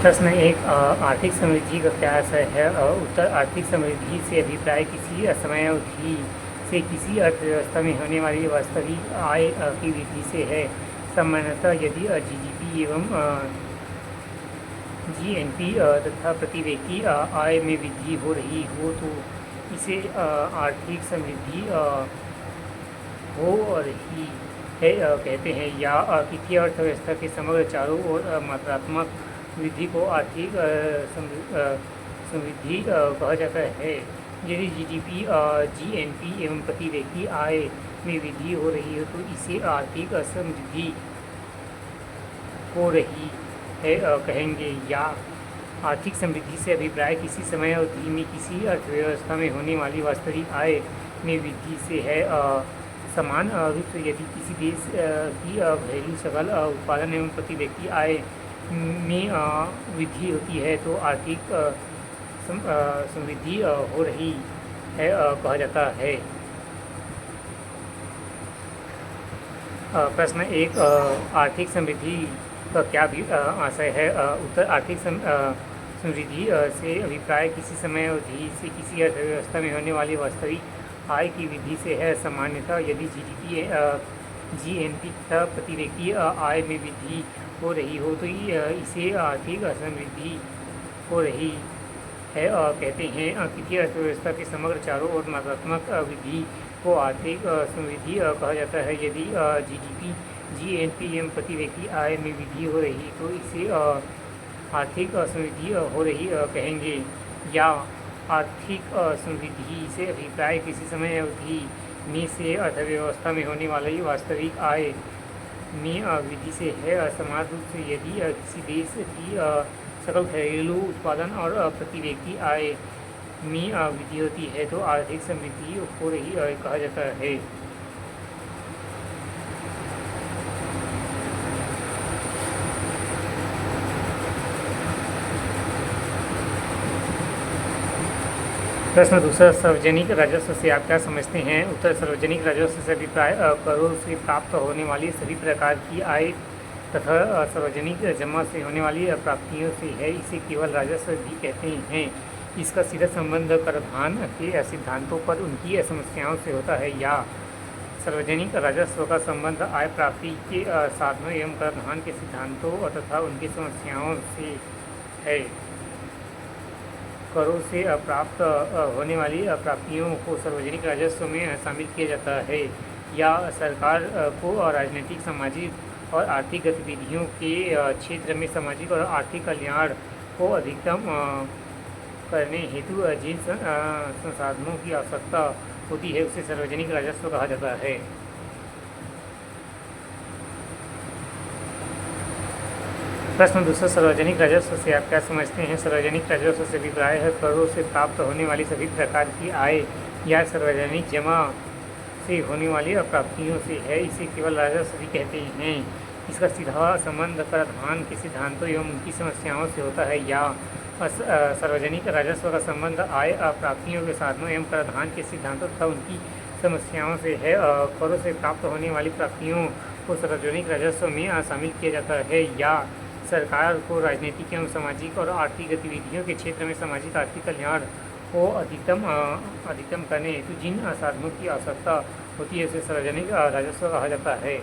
प्रश्न एक, आर्थिक समृद्धि का क्या असर है? उत्तर, आर्थिक समृद्धि से अभिप्राय किसी समयावधि से किसी अर्थव्यवस्था में होने वाली वास्तविक आय की वृद्धि से है। सामान्यतः यदि जीडीपी एवं जीएनपी तथा प्रति व्यक्ति आय में वृद्धि हो रही हो तो इसे आर्थिक समृद्धि हो रही है कहते हैं, या किसी अर्थव्यवस्था के समग्र चारों ओर मात्रात्मक वृद्धि को आर्थिक समृद्धि कहा जाता है। यदि जीडीपी, जीएनपी एवं प्रति व्यक्ति आय में वृद्धि हो रही हो तो इसे आर्थिक समृद्धि हो रही है कहेंगे, या आर्थिक समृद्धि से अभिप्राय किसी समय अवधि में किसी अर्थव्यवस्था में होने वाली वास्तविक आय में वृद्धि से है। समान रूप से यदि किसी देश की घरेलू सकल उत्पादन एवं प्रति व्यक्ति आय में वृद्धि होती है तो आर्थिक समृद्धि हो रही है कहा जाता है। प्रश्न एक, आर्थिक समृद्धि का क्या भी आशय है? उत्तर, आर्थिक समृद्धि से अभिप्राय किसी समय अवधि से किसी अर्थव्यवस्था में होने वाली वास्तविक आय की वृद्धि से है। सामान्यतः यदि जीडीपी, जीएनपी तथा प्रति व्यक्ति आय में वृद्धि हो रही हो तो इसे आर्थिक समृद्धि हो रही है कहते हैं। किसी अर्थव्यवस्था के समग्र चारों ओर मात्रात्मक वृद्धि को आर्थिक समृद्धि कहा जाता है। यदि जीडीपी, जीएनपी एवं प्रति व्यक्ति आय में वृद्धि हो रही तो इसे आर्थिक समृद्धि हो रही कहेंगे, या आर्थिक समृद्धि से अभिप्राय किसी समय अवधि में से अर्थव्यवस्था में होने वाली वास्तविक आय में वृद्धि से है। समान रूप से यदि किसी देश की सकल घरेलू उत्पादन और प्रति व्यक्ति आय में वृद्धि होती है तो आर्थिक समृद्धि हो रही कहा जाता है। प्रश्न दूसरा, सार्वजनिक राजस्व से आप क्या समझते हैं? उत्तर, सार्वजनिक राजस्व से अभिप्राय करों से प्राप्त होने वाली सभी प्रकार की आय तथा सार्वजनिक जमा से होने वाली प्राप्तियों से है। इसे केवल राजस्व भी कहते हैं। इसका सीधा संबंध कराधान के सिद्धांतों पर उनकी समस्याओं से होता है, या सार्वजनिक राजस्व का संबंध आय प्राप्ति के साधनों एवं कराधान के सिद्धांतों तथा उनकी समस्याओं से है। करों से प्राप्त होने वाली प्राप्तियों को सार्वजनिक राजस्व में शामिल किया जाता है, या सरकार को राजनीतिक, सामाजिक और आर्थिक गतिविधियों के क्षेत्र में सामाजिक और आर्थिक कल्याण को अधिकतम करने हेतु जिन संसाधनों की आवश्यकता होती है उसे सार्वजनिक राजस्व कहा जाता है। प्रश्न दूसरा, सार्वजनिक राजस्व से आप क्या समझते हैं? सार्वजनिक राजस्व से अभिप्राय है करों से प्राप्त होने वाली सभी प्रकार की आय या सार्वजनिक जमा से होने वाली प्राप्तियों से है। इसे केवल राजस्व भी कहते हैं। इसका सीधा संबंध कराधान के सिद्धांतों एवं उनकी समस्याओं से होता है, या सार्वजनिक राजस्व का संबंध आय प्राप्तियों के साधनों एवं कराधान के सिद्धांतों तथा उनकी समस्याओं से है। करों से प्राप्त होने वाली प्राप्तियों को सार्वजनिक राजस्व में शामिल किया जाता है, या सरकार को राजनीतिक एवं सामाजिक और आर्थिक गतिविधियों के क्षेत्र में सामाजिक आर्थिक कल्याण को अधिकतम करने हेतु जिन साधनों की आवश्यकता होती है उसे सार्वजनिक राजस्व कहा जाता है।